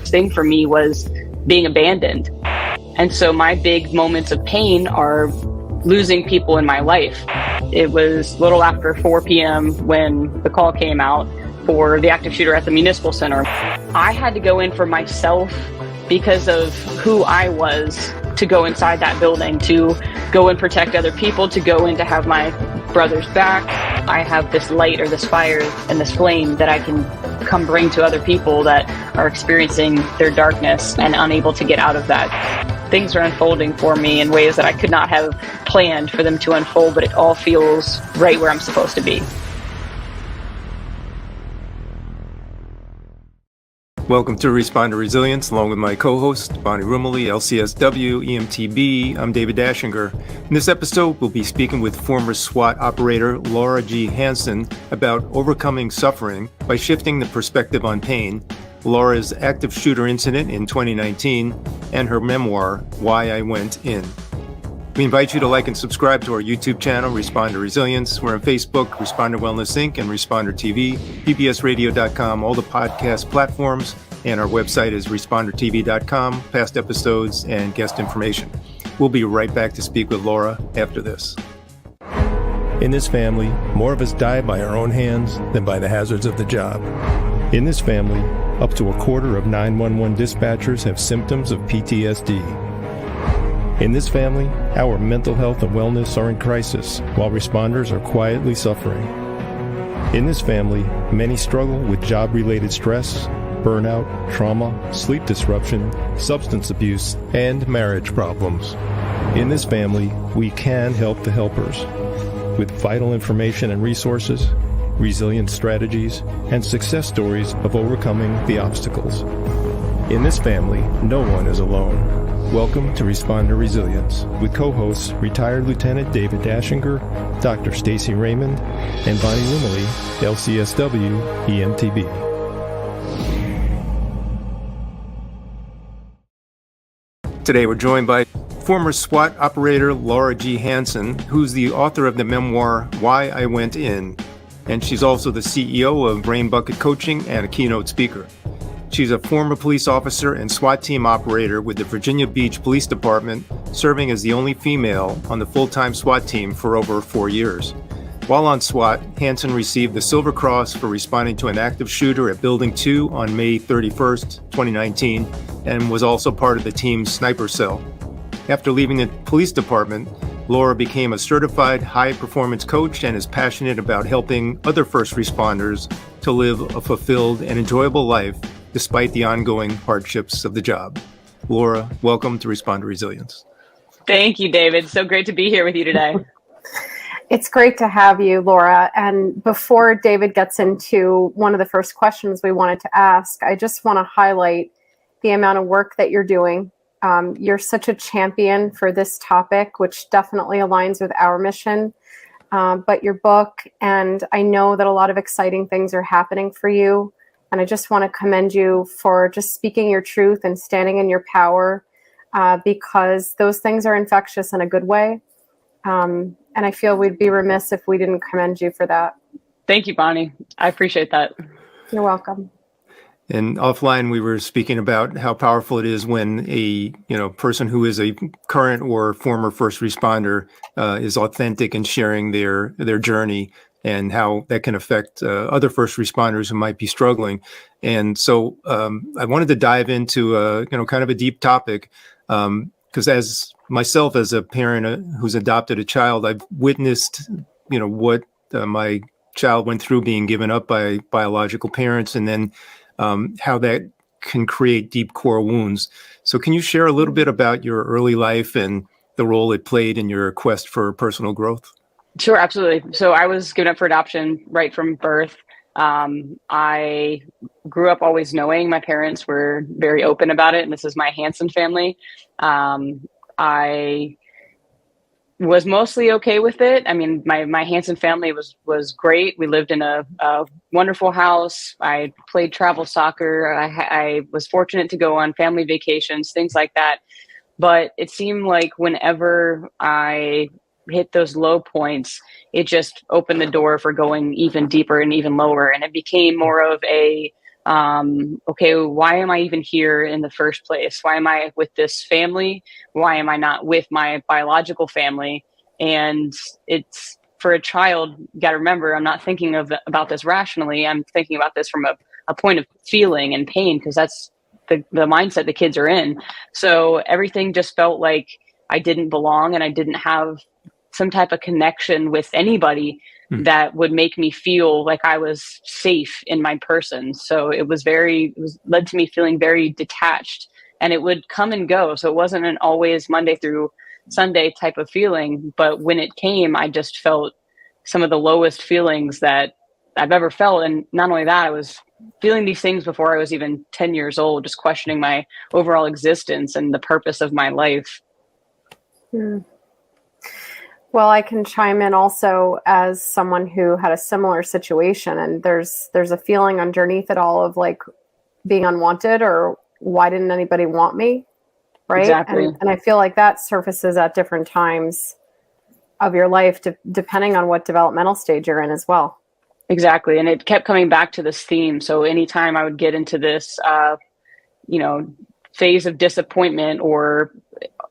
hardest thing for me was being abandoned. And so my big moments of pain are losing people in my life. It was a little after 4 p.m. when the call came out for the active shooter at the municipal center. I had to go in for myself because of who I was, to go inside that building, to go and protect other people, to go in to have my brother's back. I have this light or this fire and this flame that I can come bring to other people that are experiencing their darkness and unable to get out of that. Things are unfolding for me in ways that I could not have planned for them to unfold, but it all feels right where I'm supposed to be. Welcome to Responder Resilience, along with my co-host, Bonnie Rumley, LCSW, EMTB. I'm David Dashinger. In this episode, we'll be speaking with former SWAT operator Laura G. Hanson about overcoming suffering by shifting the perspective on pain, Laura's active shooter incident in 2019, and her memoir, Why I Went In. We invite you to like and subscribe to our YouTube channel, Responder Resilience. We're on Facebook, Responder Wellness Inc., and Responder TV, pbsradio.com, all the podcast platforms, and our website is respondertv.com, past episodes and guest information. We'll be right back to speak with Laura after this. In this family, more of us die by our own hands than by the hazards of the job. In this family, up to a quarter of 911 dispatchers have symptoms of PTSD. In this family, our mental health and wellness are in crisis, while responders are quietly suffering. In this family, many struggle with job-related stress, burnout, trauma, sleep disruption, substance abuse, and marriage problems. In this family, we can help the helpers with vital information and resources, resilient strategies, and success stories of overcoming the obstacles. In this family, no one is alone. Welcome to Responder Resilience with co-hosts retired Lieutenant David Dashinger, Dr. Stacy Raymond, and Bonnie Rumley, LCSW EMTB. Today we're joined by former SWAT operator Laura G. Hanson, who's the author of the memoir Why I Went In, and she's also the CEO of Brain Bucket Coaching and a keynote speaker. She's a former police officer and SWAT team operator with the Virginia Beach Police Department, serving as the only female on the full-time SWAT team for over 4 years. While on SWAT, Hanson received the Silver Cross for responding to an active shooter at Building 2 on May 31st, 2019, and was also part of the team's sniper cell. After leaving the police department, Laura became a certified high-performance coach and is passionate about helping other first responders to live a fulfilled and enjoyable life despite the ongoing hardships of the job. Laura, welcome to Responder Resilience. Thank you, David. So great to be here with you today. It's great to have you, Laura. And before David gets into one of the first questions we wanted to ask, I just want to highlight the amount of work that you're doing. You're such a champion for this topic, which definitely aligns with our mission. But your book, and I know that a lot of exciting things are happening for you. And I just want to commend you for just speaking your truth and standing in your power, because those things are infectious in a good way. And I feel we'd be remiss if we didn't commend you for that. Thank you, Bonnie. I appreciate that. You're welcome. And offline, we were speaking about how powerful it is when a person who is a current or former first responder is authentic in sharing their journey, and how that can affect other first responders who might be struggling. And so I wanted to dive into kind of a deep topic, because as myself, as a parent who's adopted a child, I've witnessed what my child went through being given up by biological parents, and then how that can create deep core wounds. So can you share a little bit about your early life and the role it played in your quest for personal growth? Sure, absolutely. So I was given up for adoption right from birth. I grew up always knowing my parents were very open about it, and this is my Hanson family. I was mostly okay with it. I mean, my Hanson family was great. We lived in a wonderful house. I played travel soccer. I was fortunate to go on family vacations, things like that. But it seemed like whenever I hit those low points, it just opened the door for going even deeper and even lower. And it became more of a Okay, why am I even here in the first place? Why am I with this family? Why am I not with my biological family? And it's, for a child, you got to remember, I'm not thinking about this rationally. I'm thinking about this from a point of feeling and pain, because that's the mindset the kids are in. So everything just felt like I didn't belong, and I didn't have some type of connection with anybody that would make me feel like I was safe in my person. So it led to me feeling very detached, and it would come and go. So it wasn't an always Monday through Sunday type of feeling, but when it came, I just felt some of the lowest feelings that I've ever felt. And not only that, I was feeling these things before I was even 10 years old, just questioning my overall existence and the purpose of my life. Well, I can chime in also as someone who had a similar situation, and there's a feeling underneath it all of like being unwanted, or why didn't anybody want me, right? Exactly. And I feel like that surfaces at different times of your life, depending on what developmental stage you're in as well. Exactly. And it kept coming back to this theme. So anytime I would get into this, phase of disappointment, or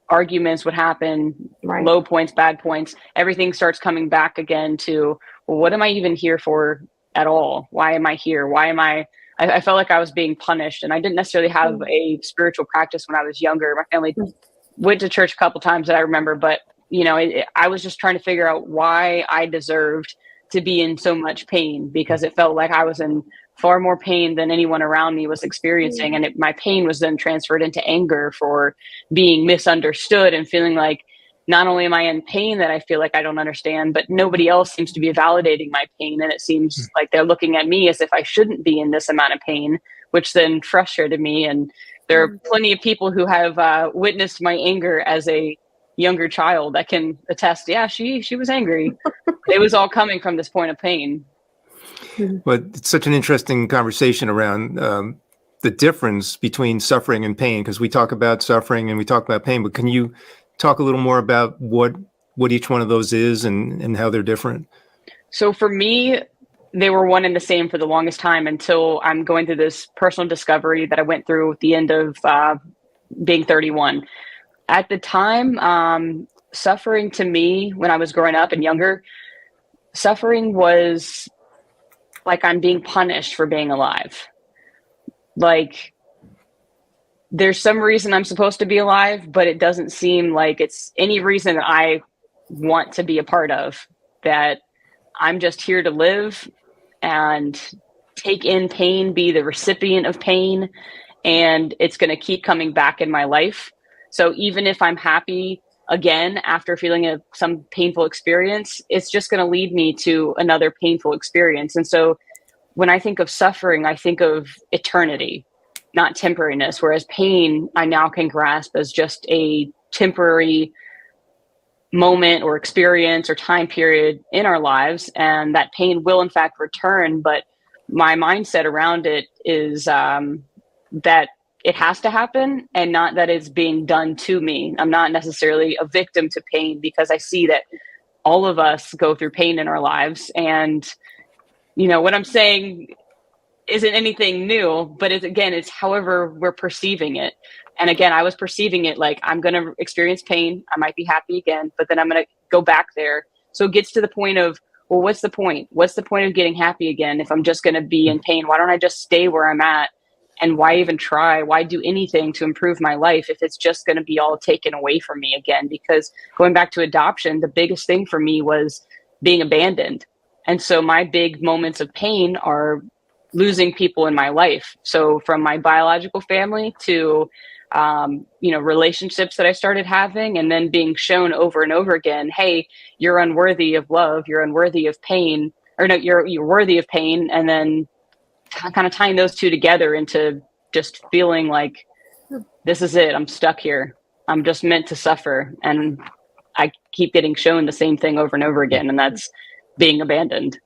arguments would happen, Right. Low points, bad points, everything starts coming back again to, well, what am I even here for at all? Why am I here? Why am I felt like I was being punished, and I didn't necessarily have a spiritual practice when I was younger. My family went to church a couple times that I remember, but I was just trying to figure out why I deserved to be in so much pain, because it felt like I was in far more pain than anyone around me was experiencing. And my pain was then transferred into anger for being misunderstood, and feeling like not only am I in pain that I feel like I don't understand, but nobody else seems to be validating my pain. And it seems like they're looking at me as if I shouldn't be in this amount of pain, which then frustrated me. And there are plenty of people who have witnessed my anger as a younger child that can attest, yeah, she was angry. It was all coming from this point of pain. But it's such an interesting conversation around the difference between suffering and pain, because we talk about suffering and we talk about pain, but can you talk a little more about what each one of those is and how they're different? So for me, they were one and the same for the longest time, until I'm going through this personal discovery that I went through at the end of being 31. At the time, suffering to me, when I was growing up and younger, suffering was like I'm being punished for being alive. Like there's some reason I'm supposed to be alive, but it doesn't seem like it's any reason that I want to be a part of. That I'm just here to live and take in pain, be the recipient of pain, and it's going to keep coming back in my life. So even if I'm happy again after feeling some painful experience, it's just going to lead me to another painful experience. And so when I think of suffering, I think of eternity, not temporariness, whereas pain I now can grasp as just a temporary moment or experience or time period in our lives, and that pain will in fact return. But my mindset around it is that it has to happen, and not that it's being done to me. I'm not necessarily a victim to pain, because I see that all of us go through pain in our lives. And what I'm saying isn't anything new, but it's however we're perceiving it. And again, I was perceiving it like I'm going to experience pain. I might be happy again, but then I'm going to go back there. So it gets to the point of, well, what's the point? What's the point of getting happy again if I'm just going to be in pain? Why don't I just stay where I'm at? And why even try? Why do anything to improve my life if it's just going to be all taken away from me again? Because going back to adoption, the biggest thing for me was being abandoned. And so my big moments of pain are losing people in my life. So from my biological family to, relationships that I started having, and then being shown over and over again, hey, you're unworthy of love. You're unworthy of pain, or no, you're worthy of pain. And then kind of tying those two together into just feeling like, this is it. I'm stuck here. I'm just meant to suffer. And I keep getting shown the same thing over and over again. And that's being abandoned.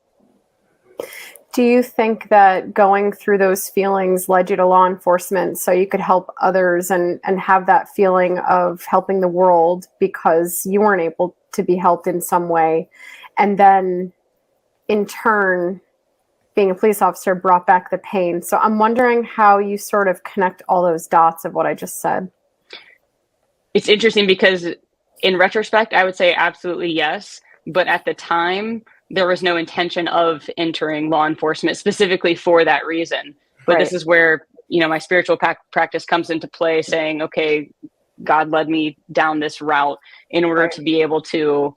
Do you think that going through those feelings led you to law enforcement so you could help others and have that feeling of helping the world because you weren't able to be helped in some way? And then in turn, being a police officer brought back the pain. So I'm wondering how you sort of connect all those dots of what I just said. It's interesting because in retrospect, I would say absolutely yes. But at the time, there was no intention of entering law enforcement specifically for that reason. But This is where, my spiritual practice comes into play, saying, okay, God led me down this route in order to be able to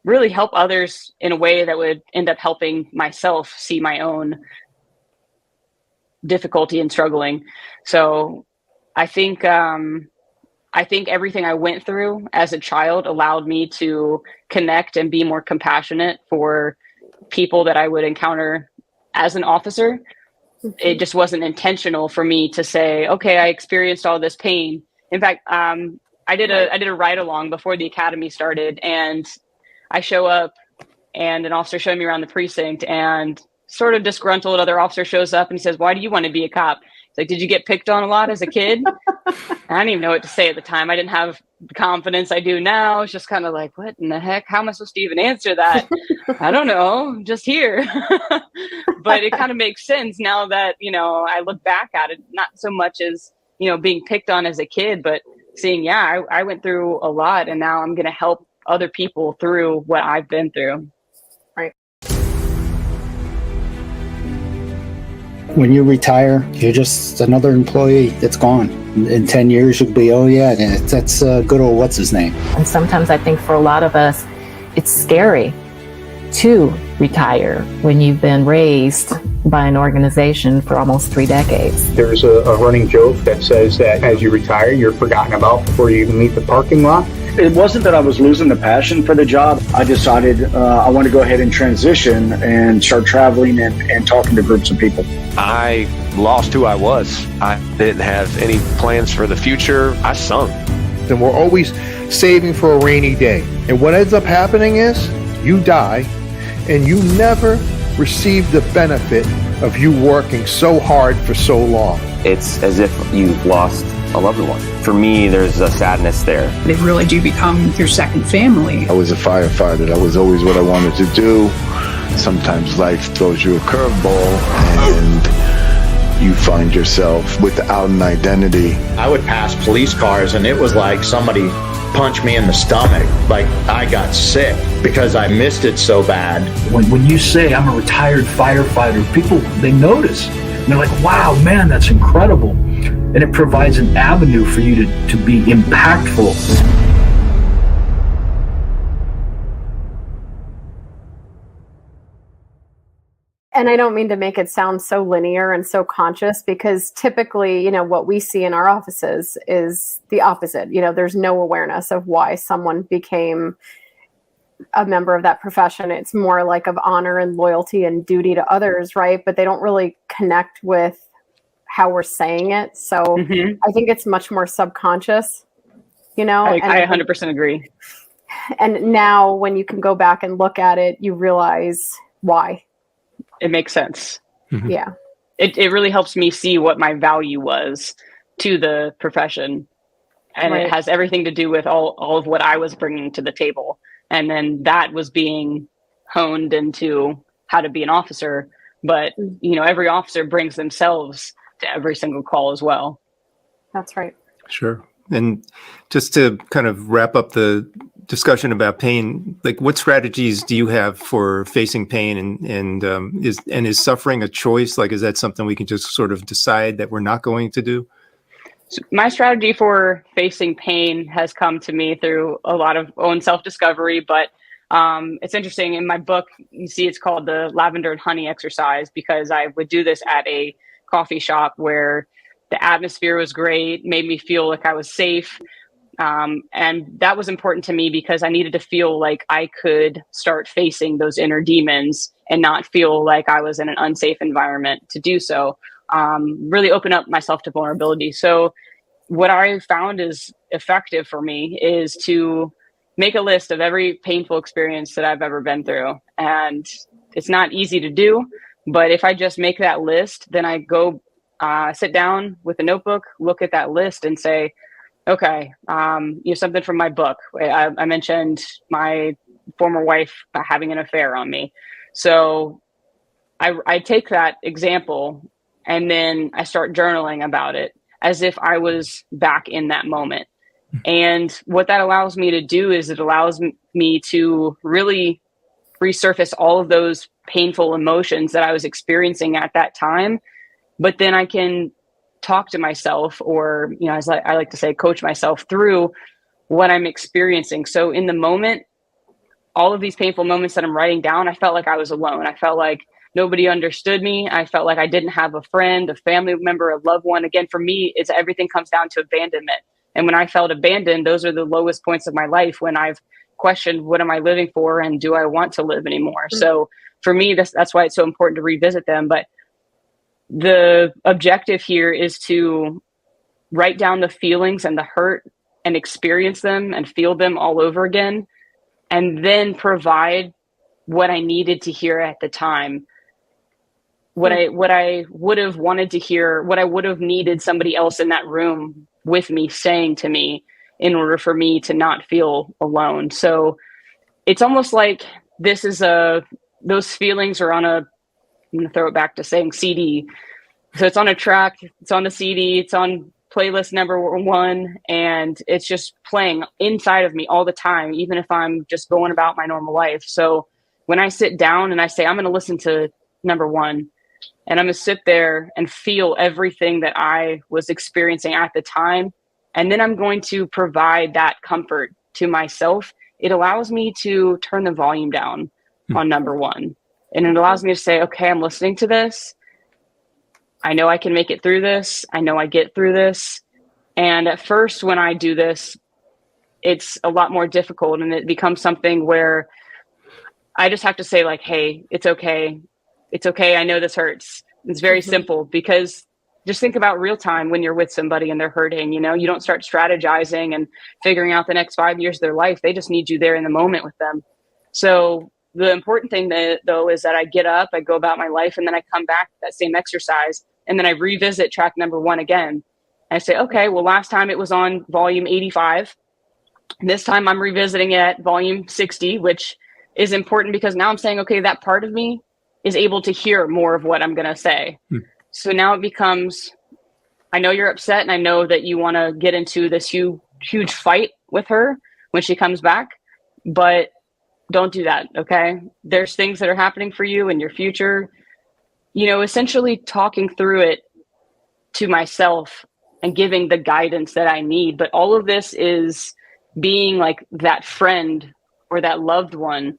really help others in a way that would end up helping myself see my own difficulty and struggling. So I think everything I went through as a child allowed me to connect and be more compassionate for people that I would encounter as an officer. It just wasn't intentional for me to say, okay, I experienced all this pain. In fact, I did a ride along before the academy started, and I show up and an officer showed me around the precinct, and sort of disgruntled other officer shows up and he says, "Why do you want to be a cop?" It's like, "Did you get picked on a lot as a kid?" I didn't even know what to say at the time. I didn't have the confidence I do now. It's just kind of like, what in the heck? How am I supposed to even answer that? I don't know. I'm just here. But it kind of makes sense now that, I look back at it, not so much as, being picked on as a kid, but seeing, I went through a lot, and now I'm going to help other people through what I've been through. Right. When you retire, you're just another employee that's gone. In 10 years, you'll be, oh yeah, that's good old what's his name. And sometimes I think for a lot of us, it's scary to retire when you've been raised by an organization for almost 3 decades. There's a running joke that says that as you retire, you're forgotten about before you even leave the parking lot. It wasn't that I was losing the passion for the job. I decided I want to go ahead and transition and start traveling and talking to groups of people. I lost who I was. I didn't have any plans for the future. I sunk. And we're always saving for a rainy day. And what ends up happening is you die and you never receive the benefit of you working so hard for so long. It's as if you've lost a loved one. For me, there's a sadness there. They really do become your second family. I was a firefighter. That was always what I wanted to do. Sometimes life throws you a curveball and you find yourself without an identity. I would pass police cars and it was like somebody punched me in the stomach. Like I got sick because I missed it so bad. When you say I'm a retired firefighter, people, they notice. And they're like, wow, man, that's incredible. And it provides an avenue for you to be impactful. And I don't mean to make it sound so linear and so conscious, because typically, what we see in our offices is the opposite. There's no awareness of why someone became a member of that profession. It's more like of honor and loyalty and duty to others, right? But they don't really connect with how we're saying it. So I think it's much more subconscious, I 100% agree. And now when you can go back and look at it, you realize why. It makes sense. Mm-hmm. Yeah. It really helps me see what my value was to the profession. And It has everything to do with all of what I was bringing to the table. And then that was being honed into how to be an officer. But, every officer brings themselves to every single call as well. That's right. Sure. And just to kind of wrap up the discussion about pain, like what strategies do you have for facing pain, and is suffering a choice? Like, is that something we can just sort of decide that we're not going to do? So my strategy for facing pain has come to me through a lot of own self-discovery, but it's interesting. In my book, you see it's called the lavender and honey exercise, because I would do this at a coffee shop where the atmosphere was great, made me feel like I was safe. And that was important to me because I needed to feel like I could start facing those inner demons and not feel like I was in an unsafe environment to do so. Really open up myself to vulnerability. So what I found is effective for me is to make a list of every painful experience that I've ever been through. And it's not easy to do, but if I just make that list, then I go sit down with a notebook, look at that list and say, okay, something from my book. I mentioned my former wife having an affair on me. So I take that example and then I start journaling about it as if I was back in that moment. And what that allows me to do is it allows me to really resurface all of those painful emotions that I was experiencing at that time. But then I can talk to myself, or, you know, as I like to say, coach myself through what I'm experiencing. So in the moment, all of these painful moments that I'm writing down, I felt like I was alone. I felt like nobody understood me. I felt like I didn't have a friend, a family member, a loved one. Again, for me, it's everything comes down to abandonment. And when I felt abandoned, those are the lowest points of my life, when I've questioned, what am I living for? And do I want to live anymore? Mm-hmm. So for me, that's why it's so important to revisit them. But the objective here is to write down the feelings and the hurt and experience them and feel them all over again, and then provide what I needed to hear at the time, what I would have wanted to hear, what I would have needed somebody else in that room with me saying to me in order for me to not feel alone. So it's almost like this is those feelings are on I'm going to throw it back to saying CD. So it's on a track, it's on the CD, it's on playlist number 1, and it's just playing inside of me all the time, even if I'm just going about my normal life. So when I sit down and I say, I'm going to listen to number 1, and I'm going to sit there and feel everything that I was experiencing at the time, and then I'm going to provide that comfort to myself, it allows me to turn the volume down on number 1. And it allows me to say, okay, I'm listening to this. I know I can make it through this. I know I get through this. And at first, when I do this, it's a lot more difficult, and it becomes something where I just have to say, like, hey, it's okay. It's okay. I know this hurts. It's very simple, because just think about real time when you're with somebody and they're hurting. You know, you don't start strategizing and figuring out the next 5 years of their life. They just need you there in the moment with them. So the important thing, though, is that I get up, I go about my life, and then I come back to that same exercise, and then I revisit track number 1 again. I say, okay, well, last time it was on volume 85. This time I'm revisiting it at volume 60, which is important because now I'm saying, okay, that part of me is able to hear more of what I'm going to say. So now it becomes, I know you're upset, and I know that you want to get into this huge fight with her when she comes back, but don't do that. Okay. There's things that are happening for you in your future, you know, essentially talking through it to myself and giving the guidance that I need. But all of this is being like that friend or that loved one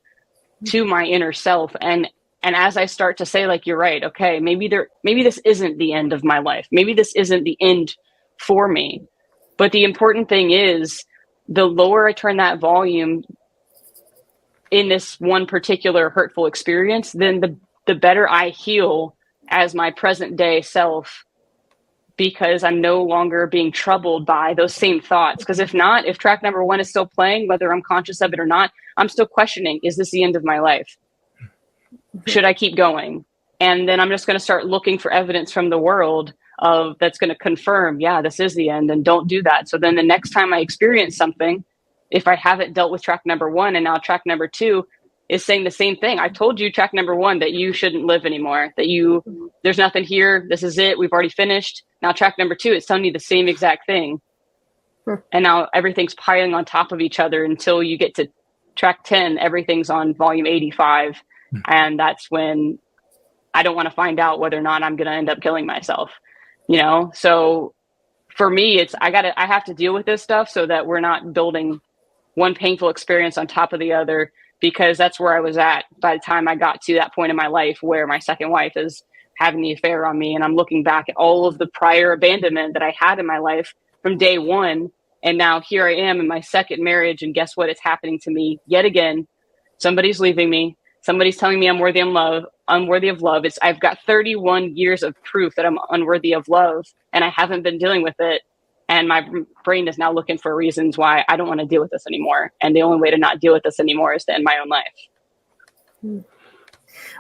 to my inner self. And as I start to say, like, you're right. Okay. Maybe this isn't the end of my life. Maybe this isn't the end for me. But the important thing is, the lower I turn that volume in this one particular hurtful experience, then the better I heal as my present day self, because I'm no longer being troubled by those same thoughts. Because if track number 1 is still playing, whether I'm conscious of it or not, I'm still questioning, is this the end of my life? Should I keep going? And then I'm just going to start looking for evidence from the world that's going to confirm, yeah, this is the end, and don't do that. So then the next time I experience something, if I haven't dealt with track number 1, and now track number 2 is saying the same thing. I told you, track number 1, that you shouldn't live anymore, that there's nothing here. This is it. We've already finished. Now track number 2, it's telling you the same exact thing. And now everything's piling on top of each other until you get to track 10, everything's on volume 85. And that's when I don't want to find out whether or not I'm going to end up killing myself, you know? So for me, I have to deal with this stuff so that we're not building one painful experience on top of the other, because that's where I was at by the time I got to that point in my life where my second wife is having the affair on me. And I'm looking back at all of the prior abandonment that I had in my life from day 1. And now here I am in my second marriage. And guess what? It's happening to me yet again. Somebody's leaving me. Somebody's telling me I'm unworthy of love. I've got 31 years of proof that I'm unworthy of love, and I haven't been dealing with it. And my brain is now looking for reasons why I don't want to deal with this anymore. And the only way to not deal with this anymore is to end my own life.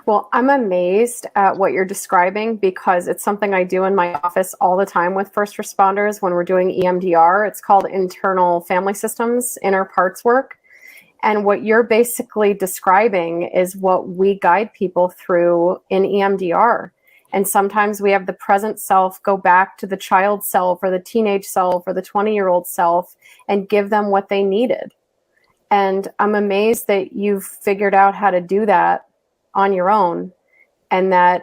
Well, I'm amazed at what you're describing, because it's something I do in my office all the time with first responders when we're doing EMDR. It's called internal family systems, inner parts work. And what you're basically describing is what we guide people through in EMDR. And sometimes we have the present self go back to the child self or the teenage self or the 20-year-old self and give them what they needed. And I'm amazed that you've figured out how to do that on your own, and that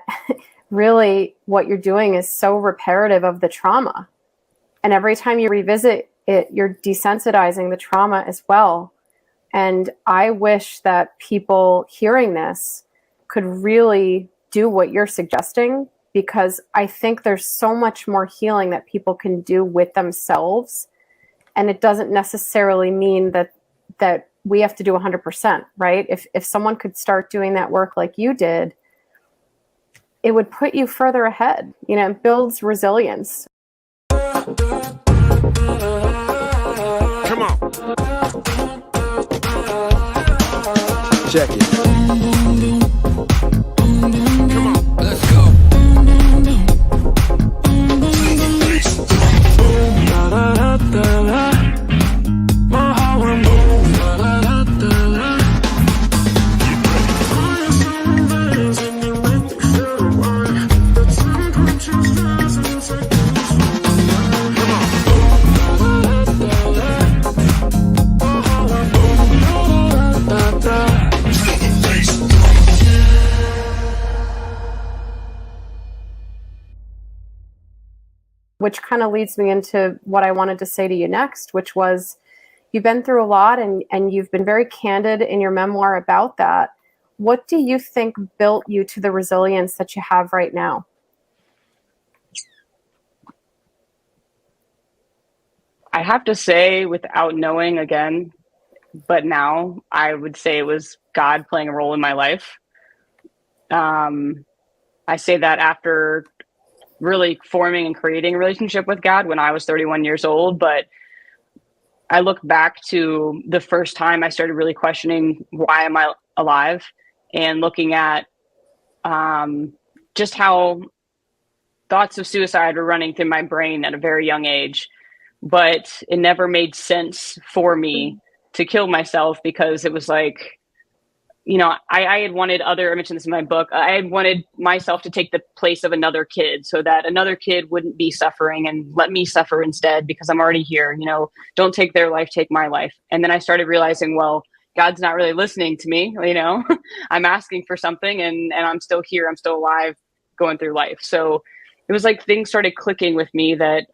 really what you're doing is so reparative of the trauma. And every time you revisit it, you're desensitizing the trauma as well. And I wish that people hearing this could really do what you're suggesting, because I think there's so much more healing that people can do with themselves. And it doesn't necessarily mean that we have to do 100%, right? If someone could start doing that work like you did, it would put you further ahead. You know, it builds resilience. Come on. Check it. Come on, let's go. My heart went boom. Which kind of leads me into what I wanted to say to you next, which was, you've been through a lot and you've been very candid in your memoir about that. What do you think built you to the resilience that you have right now? I have to say, without knowing again, but now I would say it was God playing a role in my life. I say that after really forming and creating a relationship with God when I was 31 years old. But I look back to the first time I started really questioning, why am I alive? And looking at just how thoughts of suicide were running through my brain at a very young age. But it never made sense for me to kill myself, because it was like, you know, I had wanted I mentioned this in my book, I had wanted myself to take the place of another kid so that another kid wouldn't be suffering and let me suffer instead, because I'm already here, you know, don't take their life, take my life. And then I started realizing, well, God's not really listening to me, you know, I'm asking for something and I'm still here, I'm still alive, going through life. So it was like things started clicking with me that,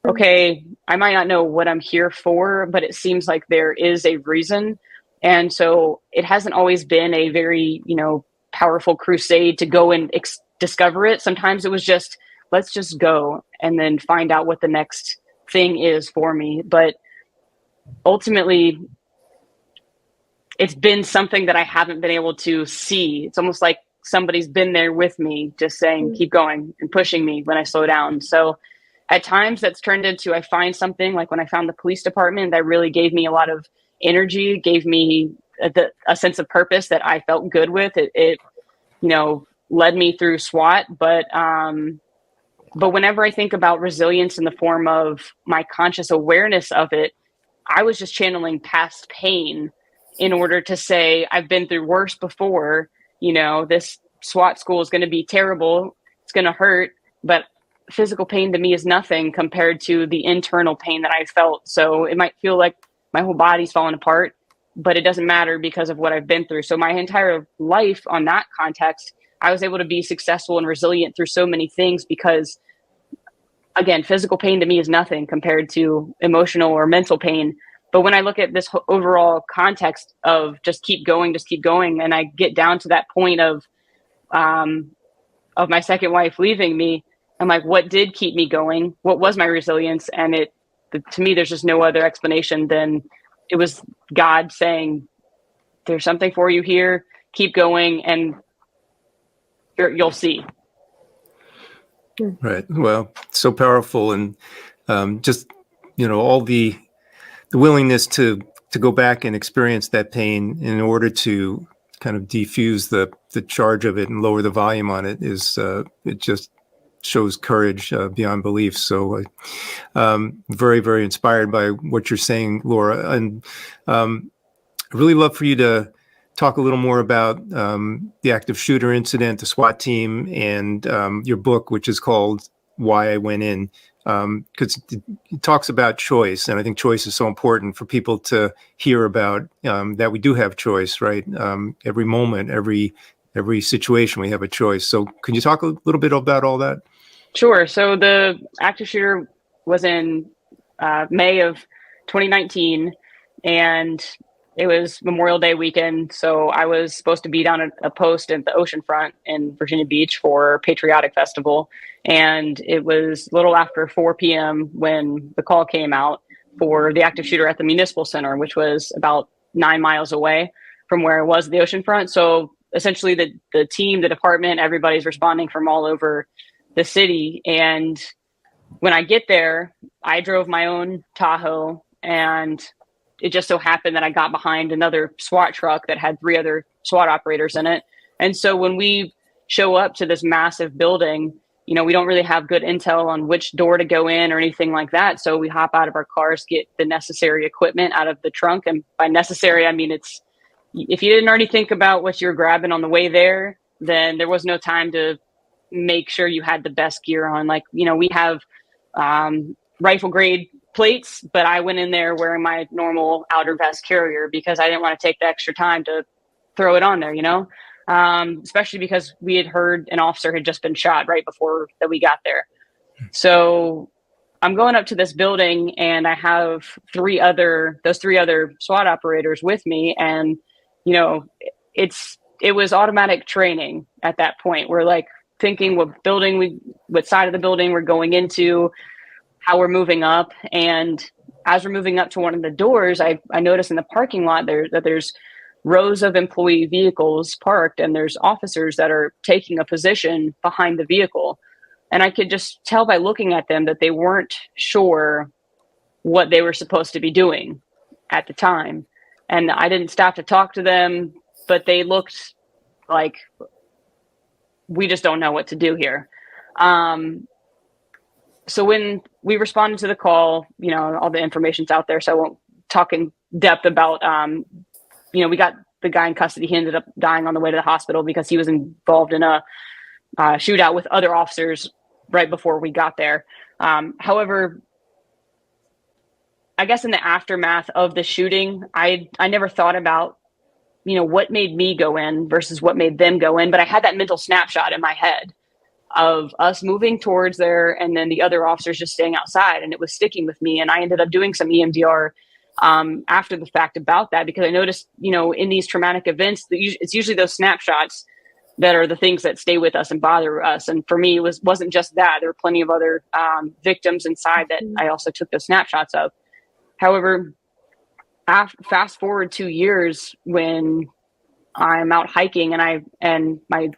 okay, I might not know what I'm here for, but it seems like there is a reason. And so it hasn't always been a very, you know, powerful crusade to go and discover it. Sometimes it was just, let's just go and then find out what the next thing is for me. But ultimately, it's been something that I haven't been able to see. It's almost like somebody's been there with me, just saying, keep going and pushing me when I slow down. So at times that's turned into, I find something, like when I found the police department, that really gave me a lot of energy, gave me a sense of purpose that I felt good with. It you know, led me through SWAT. But whenever I think about resilience in the form of my conscious awareness of it, I was just channeling past pain in order to say, I've been through worse before. You know, this SWAT school is going to be terrible. It's going to hurt, but physical pain to me is nothing compared to the internal pain that I felt. So it might feel like my whole body's falling apart, but it doesn't matter because of what I've been through. So my entire life, on that context, I was able to be successful and resilient through so many things because, again, physical pain to me is nothing compared to emotional or mental pain. But when I look at this overall context of just keep going, and I get down to that point of my second wife leaving me, I'm like, what did keep me going? What was my resilience? And to me, there's just no other explanation than it was God saying, there's something for you here, keep going, and you'll see. Right. Well, so powerful. And just, you know, all the willingness to go back and experience that pain in order to kind of defuse the charge of it and lower the volume on it is, it just shows courage beyond belief. So very, very inspired by what you're saying, Laura. And I'd really love for you to talk a little more about the active shooter incident, the SWAT team, and your book, which is called Why I Went In, because it talks about choice. And I think choice is so important for people to hear about, that we do have choice, right? Every moment, every situation, we have a choice. So can you talk a little bit about all that? Sure. So the active shooter was in May of 2019, and it was Memorial Day weekend. So I was supposed to be down at a post at the oceanfront in Virginia Beach for Patriotic Festival. And it was a little after 4 p.m. when the call came out for the active shooter at the Municipal Center, which was about 9 miles away from where I was, the oceanfront. So essentially the team, the department, everybody's responding from all over the city. And when I get there, I drove my own Tahoe, and it just so happened that I got behind another SWAT truck that had 3 other SWAT operators in it. And so when we show up to this massive building, you know, we don't really have good intel on which door to go in or anything like that. So we hop out of our cars, get the necessary equipment out of the trunk. And by necessary, I mean, it's, if you didn't already think about what you're grabbing on the way there, then there was no time to make sure you had the best gear on. Like, you know, we have rifle grade plates, but I went in there wearing my normal outer vest carrier because I didn't want to take the extra time to throw it on there, you know, especially because we had heard an officer had just been shot right before that we got there. So I'm going up to this building, and I have those three other SWAT operators with me. And, you know, it was automatic training at that point. We're like thinking what side of the building we're going into, how we're moving up. And as we're moving up to one of the doors, I noticed in the parking lot that there's rows of employee vehicles parked, and there's officers that are taking a position behind the vehicle. And I could just tell by looking at them that they weren't sure what they were supposed to be doing at the time. And I didn't stop to talk to them, but they looked like, we just don't know what to do here. So when we responded to the call, you know, all the information's out there, so I won't talk in depth about, you know, we got the guy in custody. He ended up dying on the way to the hospital because he was involved in a shootout with other officers right before we got there. However, I guess in the aftermath of the shooting, I never thought about, you know, what made me go in versus what made them go in. But I had that mental snapshot in my head of us moving towards there and then the other officers just staying outside, and it was sticking with me. And I ended up doing some EMDR after the fact about that, because I noticed, you know, in these traumatic events, it's usually those snapshots that are the things that stay with us and bother us. And for me, it wasn't just that. There were plenty of other victims inside that I also took those snapshots of. However, fast forward 2 years when I'm out hiking and my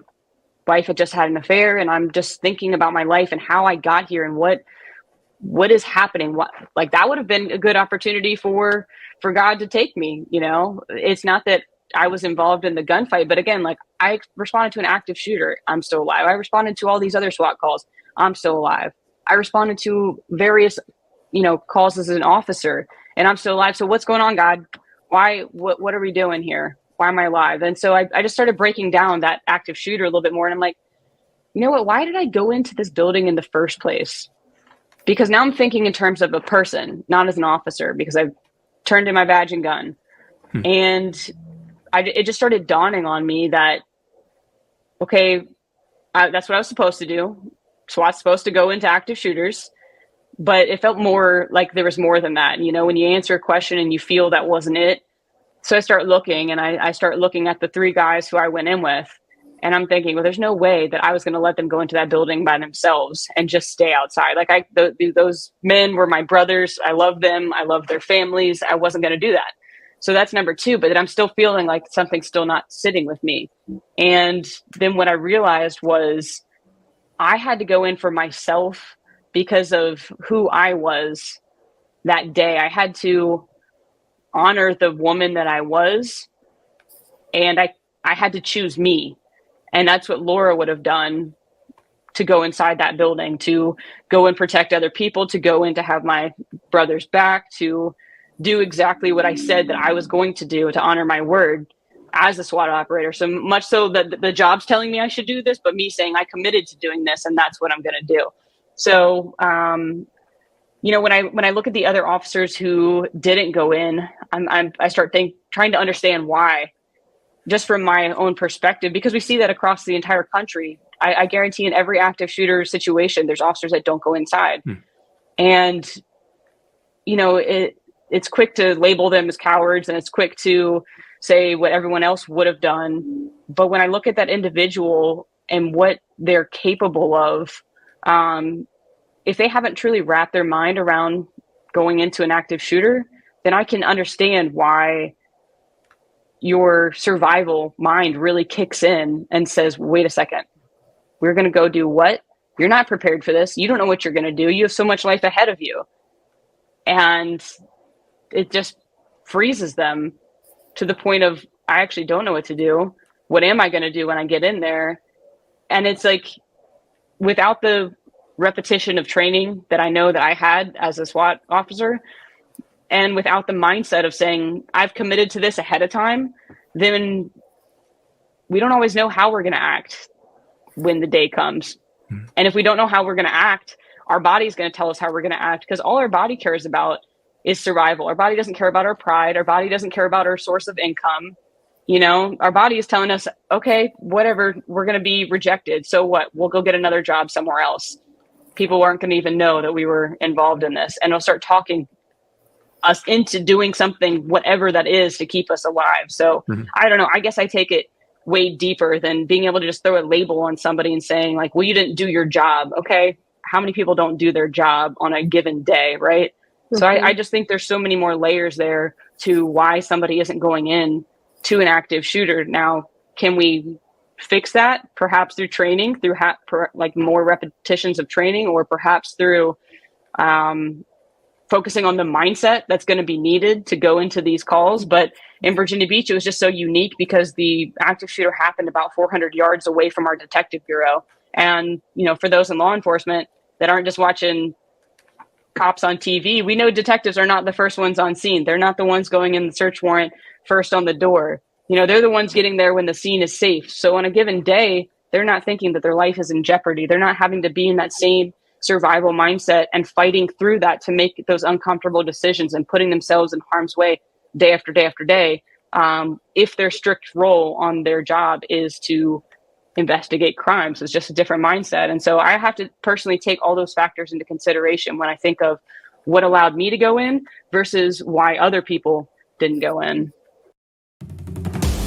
wife had just had an affair, and I'm just thinking about my life and how I got here and what is happening. Like that would have been a good opportunity for God to take me. You know, it's not that I was involved in the gunfight, but again, like I responded to an active shooter. I'm still alive. I responded to all these other SWAT calls. I'm still alive. I responded to various, you know, calls as an officer, and I'm still alive. So what's going on, God? Why, what are we doing here? Why am I alive? And so I just started breaking down that active shooter a little bit more. And I'm like, you know what? Why did I go into this building in the first place? Because now I'm thinking in terms of a person, not as an officer, because I've turned in my badge and gun. And it just started dawning on me that, okay, that's what I was supposed to do. SWAT's supposed to go into active shooters. But it felt more like there was more than that. You know, when you answer a question and you feel that wasn't it. So I start looking, and I start looking at the 3 guys who I went in with. And I'm thinking, well, there's no way that I was going to let them go into that building by themselves and just stay outside. Like those men were my brothers. I love them. I love their families. I wasn't going to do that. So that's number 2. But then I'm still feeling like something's still not sitting with me. And then what I realized was I had to go in for myself because of who I was that day. I had to honor the woman that I was, and I had to choose me. And that's what Laura would have done, to go inside that building, to go and protect other people, to go in to have my brother's back, to do exactly what I said that I was going to do to honor my word as a SWAT operator. So much so that the job's telling me I should do this, but me saying I committed to doing this and that's what I'm going to do. So, when I look at the other officers who didn't go in, I start trying to understand why, just from my own perspective, because we see that across the entire country. I guarantee in every active shooter situation, there's officers that don't go inside. And, it's quick to label them as cowards, and it's quick to say what everyone else would have done. But when I look at that individual and what they're capable of, if they haven't truly wrapped their mind around going into an active shooter, then I can understand why your survival mind really kicks in and says, wait a second, we're going to go do what? You're not prepared for this. You don't know what you're going to do. You have so much life ahead of you. And it just freezes them to the point of, I actually don't know what to do. What am I going to do when I get in there? And it's like, without the repetition of training that I know that I had as a SWAT officer, and without the mindset of saying, I've committed to this ahead of time, then we don't always know how we're going to act when the day comes. And if we don't know how we're going to act, our body's going to tell us how we're going to act, because all our body cares about is survival. Our body doesn't care about our pride. Our body doesn't care about our source of income. Our body is telling us, okay, whatever, we're going to be rejected. So what? We'll go get another job somewhere else. People aren't going to even know that we were involved in this. And they'll start talking us into doing something, whatever that is, to keep us alive. So I don't know. I guess I take it way deeper than being able to just throw a label on somebody and saying like, well, you didn't do your job. Okay. How many people don't do their job on a given day? Right. So I just think there's so many more layers there to why somebody isn't going in to an active shooter. Now, can we fix that? Perhaps through training, through more repetitions of training, or perhaps through focusing on the mindset that's going to be needed to go into these calls. But in Virginia Beach, it was just so unique because the active shooter happened about 400 yards away from our detective bureau. And, for those in law enforcement that aren't just watching cops on TV, we know detectives are not the first ones on scene. They're not the ones going in the search warrant first on the door. They're the ones getting there when the scene is safe. So on a given day, they're not thinking that their life is in jeopardy. They're not having to be in that same survival mindset and fighting through that to make those uncomfortable decisions and putting themselves in harm's way day after day after day. If their strict role on their job is to investigate crimes, it's just a different mindset. And so I have to personally take all those factors into consideration when I think of what allowed me to go in versus why other people didn't go in.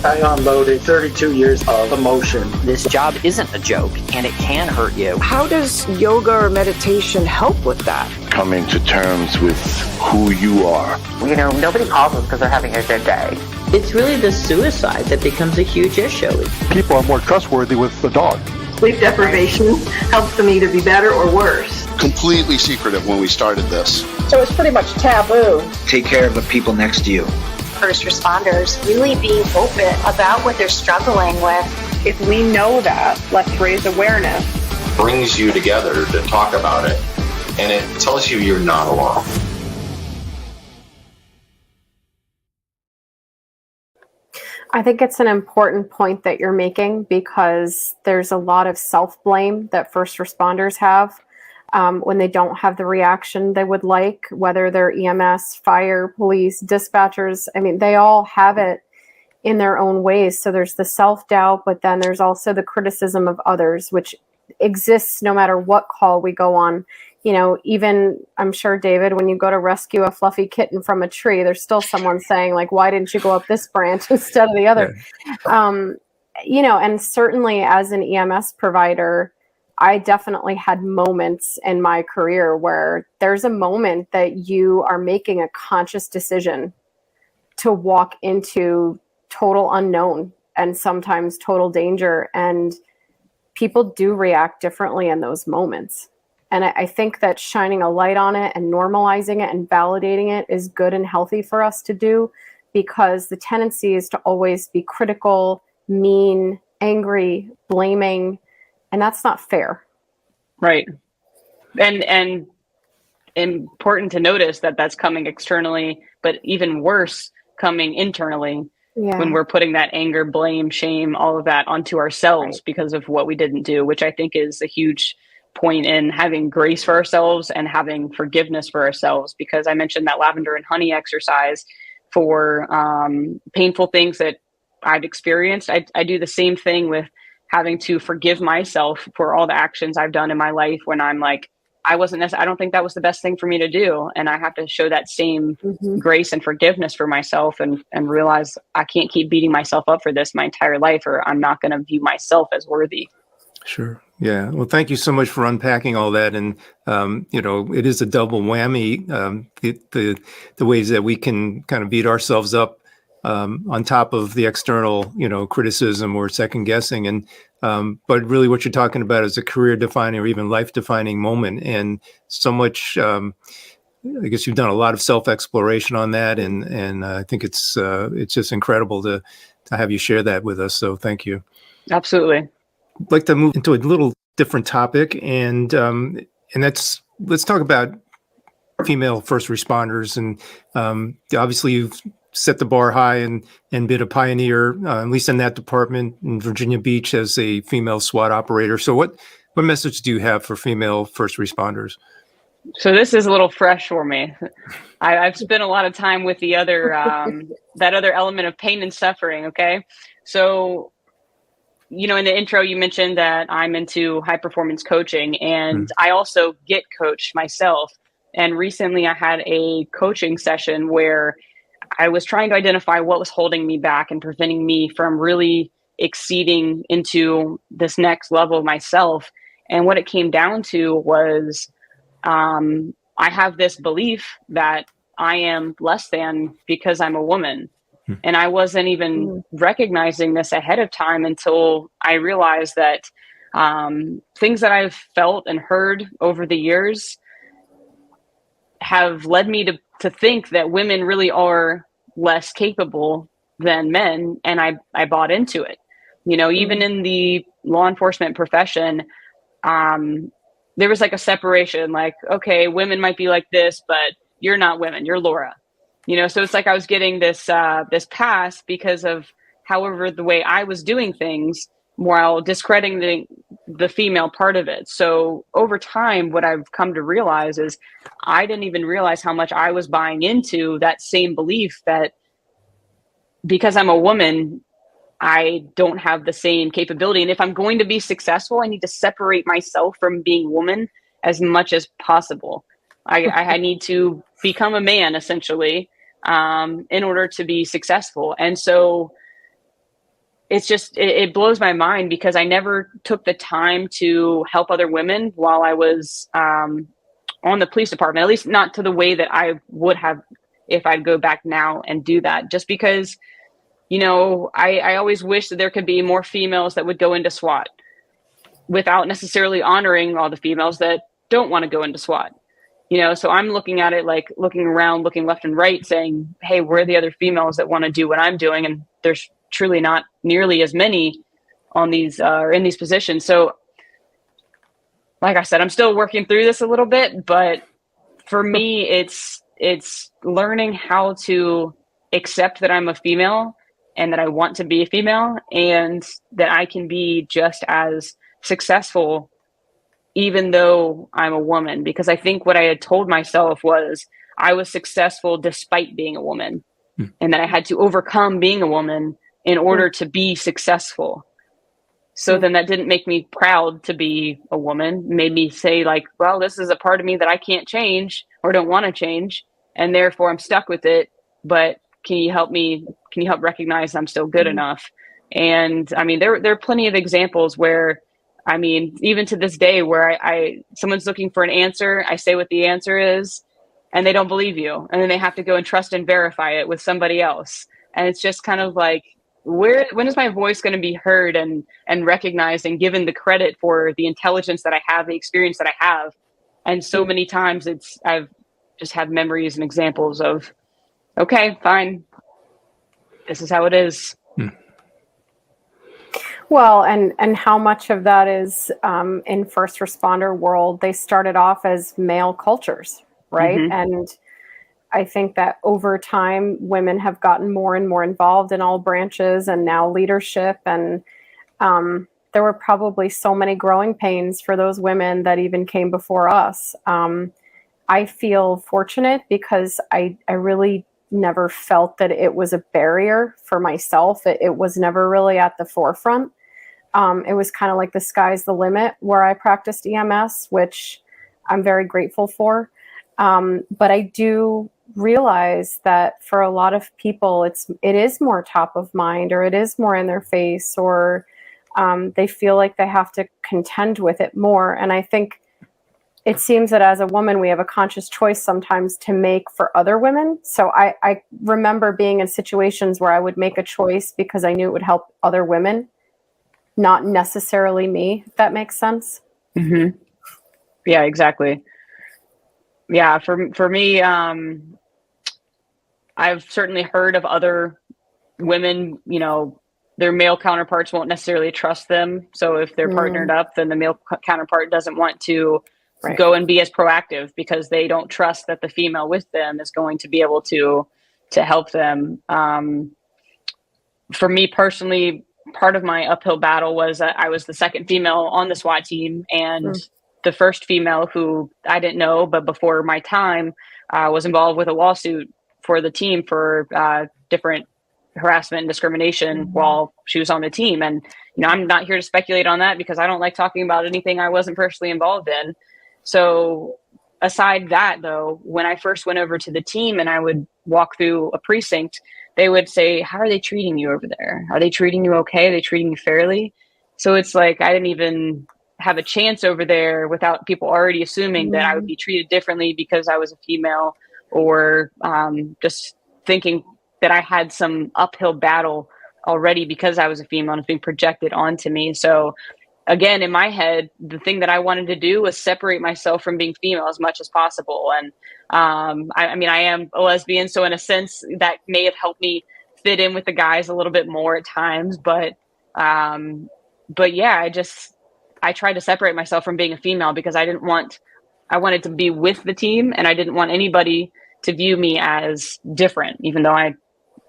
I unloaded 32 years of emotion. This job isn't a joke, and it can hurt you. How does yoga or meditation help with that? Coming to terms with who you are. Nobody calls us because they're having a good day. It's really the suicide that becomes a huge issue. People are more trustworthy with the dog. Sleep deprivation helps them either be better or worse. Completely secretive when we started this. So it's pretty much taboo. Take care of the people next to you. First responders really being open about what they're struggling with. If we know that, let's raise awareness. Brings you together to talk about it, and it tells you you're not alone. I think it's an important point that you're making, because there's a lot of self-blame that first responders have when they don't have the reaction they would like, whether they're EMS, fire, police, dispatchers. I mean, they all have it in their own ways. So there's the self-doubt, but then there's also the criticism of others, which exists no matter what call we go on. Even I'm sure, David, when you go to rescue a fluffy kitten from a tree, there's still someone saying like, why didn't you go up this branch instead of the other? Yeah. And certainly as an EMS provider, I definitely had moments in my career where there's a moment that you are making a conscious decision to walk into total unknown and sometimes total danger. And people do react differently in those moments. And I think that shining a light on it and normalizing it and validating it is good and healthy for us to do, because the tendency is to always be critical, mean, angry, blaming, and that's not fair. Right. And important to notice that that's coming externally, but even worse, coming internally when we're putting that anger, blame, shame, all of that onto ourselves because of what we didn't do, which I think is a huge point in having grace for ourselves and having forgiveness for ourselves. Because I mentioned that lavender and honey exercise for painful things that I've experienced. I do the same thing with having to forgive myself for all the actions I've done in my life when I'm like, I don't think that was the best thing for me to do. And I have to show that same grace and forgiveness for myself and realize I can't keep beating myself up for this my entire life, or I'm not going to view myself as worthy. Sure. Yeah. Well, thank you so much for unpacking all that. And, it is a double whammy, the ways that we can kind of beat ourselves up on top of the external, criticism or second guessing. And, but really what you're talking about is a career defining or even life defining moment. And so much, I guess you've done a lot of self-exploration on that. And I think it's just incredible to have you share that with us. So thank you. Absolutely. I'd like to move into a little different topic, and let's talk about female first responders. And obviously, you've set the bar high and been a pioneer, at least in that department in Virginia Beach, as a female SWAT operator. So, what message do you have for female first responders? So this is a little fresh for me. I've spent a lot of time with the other that other element of pain and suffering. Okay, so. In the intro, you mentioned that I'm into high performance coaching, and I also get coached myself. And recently I had a coaching session where I was trying to identify what was holding me back and preventing me from really exceeding into this next level of myself. And what it came down to was I have this belief that I am less than because I'm a woman. And I wasn't even recognizing this ahead of time until I realized that things that I've felt and heard over the years have led me to think that women really are less capable than men. And I bought into it. Even in the law enforcement profession, there was like a separation, like, okay, women might be like this, but you're not women, you're Laura. So it's like I was getting this pass because of, however, the way I was doing things, while discrediting the female part of it. So over time, what I've come to realize is I didn't even realize how much I was buying into that same belief that because I'm a woman, I don't have the same capability. And if I'm going to be successful, I need to separate myself from being woman as much as possible. I need to become a man, essentially, in order to be successful. And so it's just, it blows my mind because I never took the time to help other women while I was on the police department, at least not to the way that I would have if I'd go back now and do that. Just because, I always wish that there could be more females that would go into SWAT without necessarily honoring all the females that don't want to go into SWAT. So I'm looking at it, like looking around, looking left and right, saying, hey, where are the other females that want to do what I'm doing? And there's truly not nearly as many on these or in these positions. So like I said, I'm still working through this a little bit, but for me, it's learning how to accept that I'm a female and that I want to be a female and that I can be just as successful even though I'm a woman, because I think what I had told myself was I was successful despite being a woman and that I had to overcome being a woman in order to be successful. So then that didn't make me proud to be a woman, made me say like, well, this is a part of me that I can't change or don't want to change. And therefore I'm stuck with it. But can you help me? Can you help recognize I'm still good enough? And I mean, there are plenty of examples where, I mean, even to this day where someone's looking for an answer, I say what the answer is and they don't believe you. And then they have to go and trust and verify it with somebody else. And it's just kind of like, when is my voice going to be heard and recognized and given the credit for the intelligence that I have, the experience that I have? And so many times I've just had memories and examples of, okay, fine, this is how it is. Well, and how much of that is in first responder world, they started off as male cultures, right? And I think that over time, women have gotten more and more involved in all branches and now leadership. And there were probably so many growing pains for those women that even came before us. I feel fortunate because I really never felt that it was a barrier for myself. It was never really at the forefront. It was kind of like the sky's the limit where I practiced EMS, which I'm very grateful for. But I do realize that for a lot of people, it is more top of mind, or it is more in their face, or they feel like they have to contend with it more. And I think it seems that as a woman, we have a conscious choice sometimes to make for other women. So I remember being in situations where I would make a choice because I knew it would help other women, not necessarily me, if that makes sense. Mm-hmm. Yeah, exactly. Yeah, for me, I've certainly heard of other women, you know, their male counterparts won't necessarily trust them. So if they're partnered up, then the male counterpart doesn't want to go and be as proactive because they don't trust that the female with them is going to be able to help them. For me personally, part of my uphill battle was that I was the second female on the SWAT team, and the first female who I didn't know, but before my time, was involved with a lawsuit for the team for different harassment and discrimination while she was on the team. And, you know, I'm not here to speculate on that because I don't like talking about anything I wasn't personally involved in. So aside that, though, when I first went over to the team and I would walk through a precinct, they would say, how are they treating you over there? Are they treating you okay? Are they treating you fairly? So it's like I didn't even have a chance over there without people already assuming that I would be treated differently because I was a female, or just thinking that I had some uphill battle already because I was a female and it's being projected onto me. So again, in my head, the thing that I wanted to do was separate myself from being female as much as possible. And I mean, I am a lesbian, so in a sense that may have helped me fit in with the guys a little bit more at times. But yeah, I tried to separate myself from being a female because I wanted to be with the team, and I didn't want anybody to view me as different, even though I'm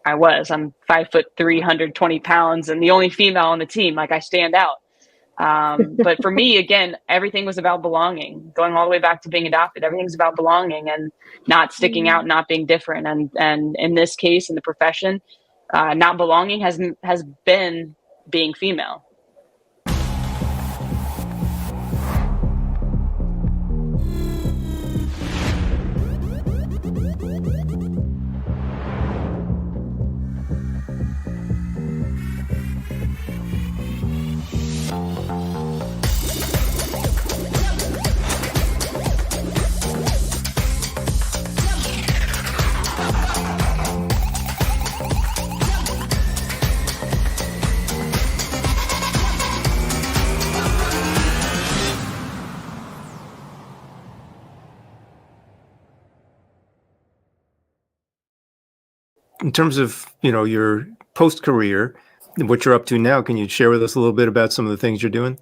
5'3", 120 pounds, and the only female on the team. Like, I stand out. But for me, again, everything was about belonging. Going all the way back to being adopted, everything's about belonging and not sticking out, not being different. And in this case, in the profession, not belonging has been being female. In terms of, you know, your post-career, what you're up to now, can you share with us a little bit about some of the things you're doing?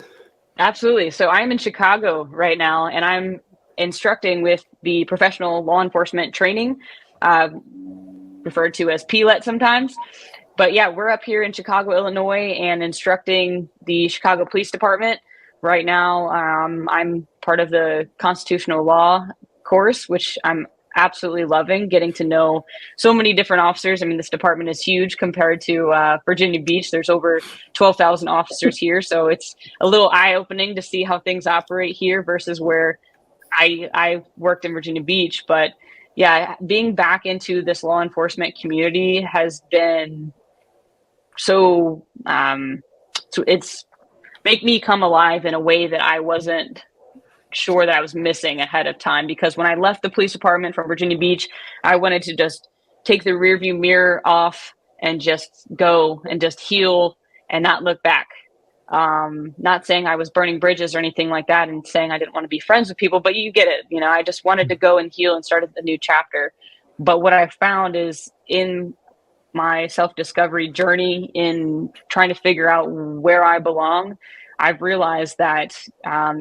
Absolutely. So I'm in Chicago right now, and I'm instructing with the professional law enforcement training, referred to as PLET sometimes. But yeah, we're up here in Chicago, Illinois, and instructing the Chicago Police Department. Right now, I'm part of the constitutional law course, which I'm absolutely loving, getting to know so many different officers. I mean, this department is huge compared to Virginia Beach. There's over 12,000 officers here. So it's a little eye-opening to see how things operate here versus where I worked in Virginia Beach. But yeah, being back into this law enforcement community has been so it's make me come alive in a way that I wasn't sure that I was missing ahead of time. Because when I left the police department from Virginia Beach, I wanted to just take the rearview mirror off and just go and just heal and not look back. Not saying I was burning bridges or anything like that and saying I didn't want to be friends with people, but you get it. You know, I just wanted to go and heal and start a new chapter. But what I found is in my self-discovery journey, in trying to figure out where I belong, I've realized that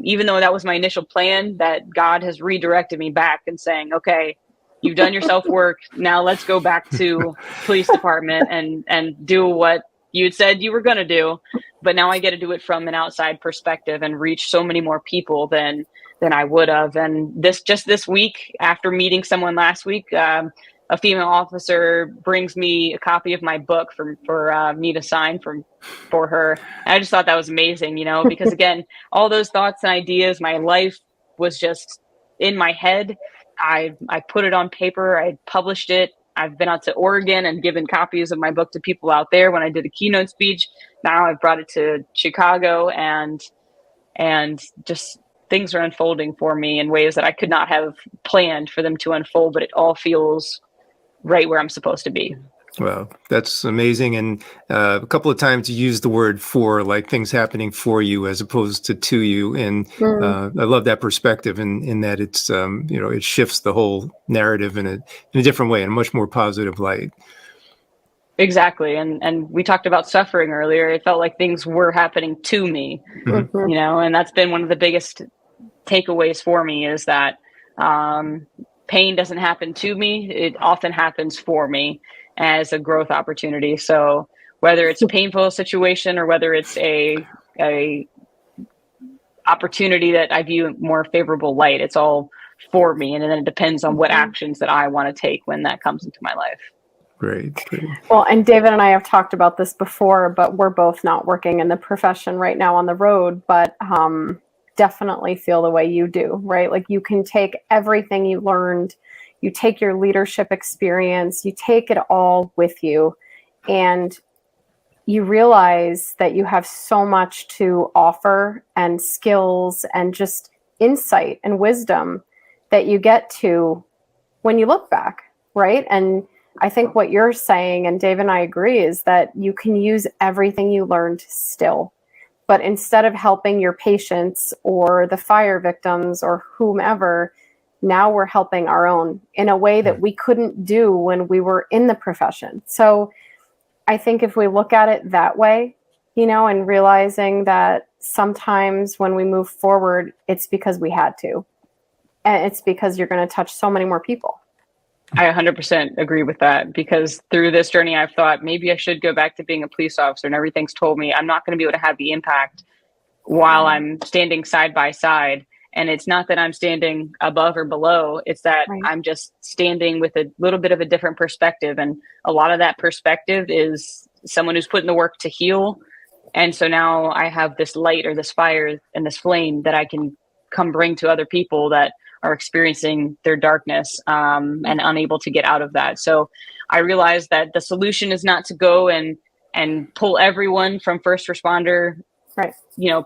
even though that was my initial plan, that God has redirected me back and saying, okay, you've done your self work. Now let's go back to police department and do what you had said you were going to do. But now I get to do it from an outside perspective and reach so many more people than I would have. And this week, after meeting someone last week, a female officer brings me a copy of my book for me to sign for her. And I just thought that was amazing, because again, all those thoughts and ideas, my life was just in my head. I put it on paper. I published it. I've been out to Oregon and given copies of my book to people out there when I did a keynote speech. Now I've brought it to Chicago, and just things are unfolding for me in ways that I could not have planned for them to unfold, but it all feels right where I'm supposed to be. Well, that's amazing. And a couple of times you used the word "for," like things happening for you as opposed to you. And I love that perspective in that it's, it shifts the whole narrative in a different way, in a much more positive light. Exactly. And we talked about suffering earlier. It felt like things were happening to me, and that's been one of the biggest takeaways for me, is that pain doesn't happen to me. It often happens for me as a growth opportunity. So whether it's a painful situation or whether it's a opportunity that I view in more favorable light, it's all for me. And then it depends on what actions that I want to take when that comes into my life. Great. Well, and David and I have talked about this before, but we're both not working in the profession right now on the road, but definitely feel the way you do, right? Like you can take everything you learned, you take your leadership experience, you take it all with you, and you realize that you have so much to offer and skills and just insight and wisdom that you get to when you look back, right? And I think what you're saying, and Dave and I agree, is that you can use everything you learned still. But instead of helping your patients or the fire victims or whomever, now we're helping our own in a way that we couldn't do when we were in the profession. So I think if we look at it that way, and realizing that sometimes when we move forward, it's because we had to. And it's because you're going to touch so many more people. I 100% agree with that, because through this journey, I've thought maybe I should go back to being a police officer, and everything's told me I'm not going to be able to have the impact while I'm standing side by side. And it's not that I'm standing above or below. It's that I'm just standing with a little bit of a different perspective. And a lot of that perspective is someone who's put in the work to heal. And so now I have this light or this fire and this flame that I can come bring to other people that are experiencing their darkness and unable to get out of that. So I realized that the solution is not to go and pull everyone from first responder,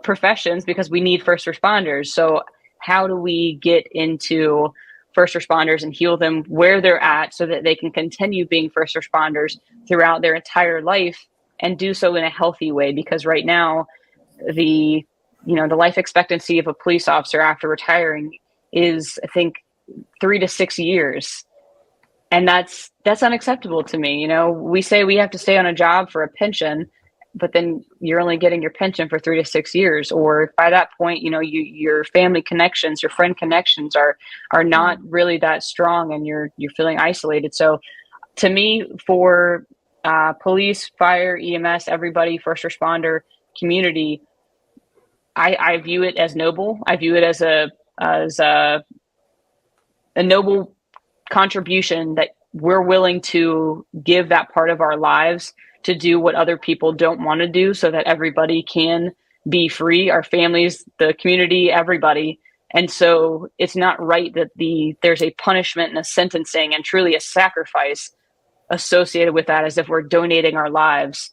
professions, because we need first responders. So how do we get into first responders and heal them where they're at so that they can continue being first responders throughout their entire life and do so in a healthy way? Because right now, the life expectancy of a police officer after retiring is, I think, 3 to 6 years. And that's unacceptable to me. We say we have to stay on a job for a pension, but then you're only getting your pension for 3 to 6 years. Or by that point, your family connections, your friend connections are not really that strong, and you're feeling isolated. So to me, for police, fire, EMS, everybody, first responder community, I view it as noble. I view it as a noble contribution that we're willing to give that part of our lives to do what other people don't want to do, so that everybody can be free, our families, the community, everybody. And so it's not right that there's a punishment and a sentencing and truly a sacrifice associated with that, as if we're donating our lives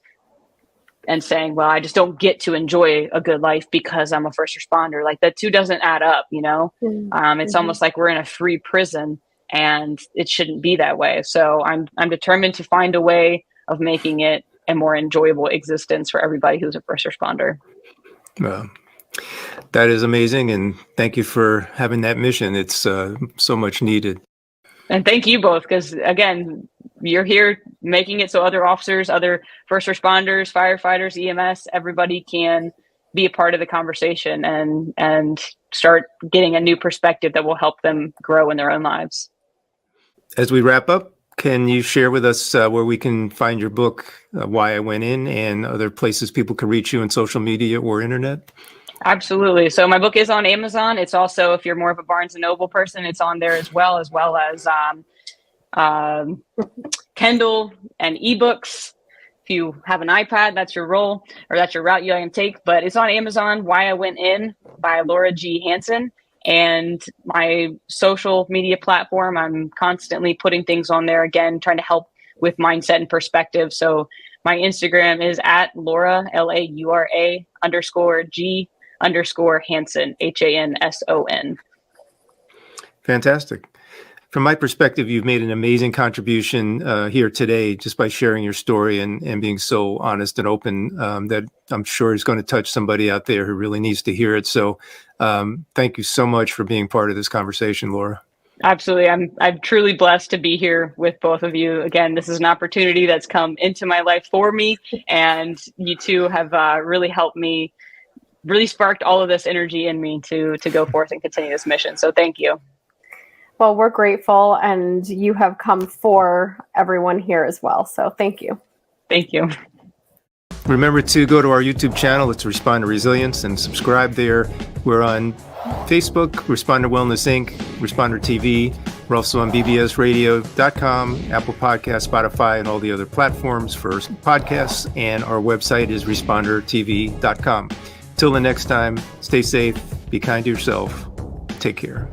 and saying, well, I just don't get to enjoy a good life because I'm a first responder. Like, that two doesn't add up, It's almost like we're in a free prison, and it shouldn't be that way. So I'm determined to find a way of making it a more enjoyable existence for everybody who's a first responder. Well, that is amazing. And thank you for having that mission. It's so much needed. And thank you both, because again, you're here making it so other officers, other first responders, firefighters, EMS, everybody can be a part of the conversation and start getting a new perspective that will help them grow in their own lives. As we wrap up, can you share with us where we can find your book, Why I Went In, and other places people can reach you on social media or internet? Absolutely. So my book is on Amazon. It's also, if you're more of a Barnes & Noble person, it's on there as well as Kindle and ebooks. If you have an iPad, that's your role, or that's your route you can take. But it's on Amazon, Why I Went In by Laura G. Hanson. And my social media platform, I'm constantly putting things on there, again, trying to help with mindset and perspective. So my Instagram is at Laura, LAURA _G Hanson, HANSON. Fantastic. From my perspective, you've made an amazing contribution here today just by sharing your story and being so honest and open that I'm sure is going to touch somebody out there who really needs to hear it. So thank you so much for being part of this conversation, Laura. Absolutely. I'm truly blessed to be here with both of you. Again, this is an opportunity that's come into my life for me, and you two have really helped me, really sparked all of this energy in me to go forth and continue this mission. So thank you. Well, we're grateful, and you have come for everyone here as well. So thank you. Thank you. Remember to go to our YouTube channel. It's Responder Resilience, and subscribe there. We're on Facebook, Responder Wellness Inc., Responder TV. We're also on bbsradio.com, Apple Podcasts, Spotify, and all the other platforms for podcasts. And our website is respondertv.com. Till the next time, stay safe, be kind to yourself, take care.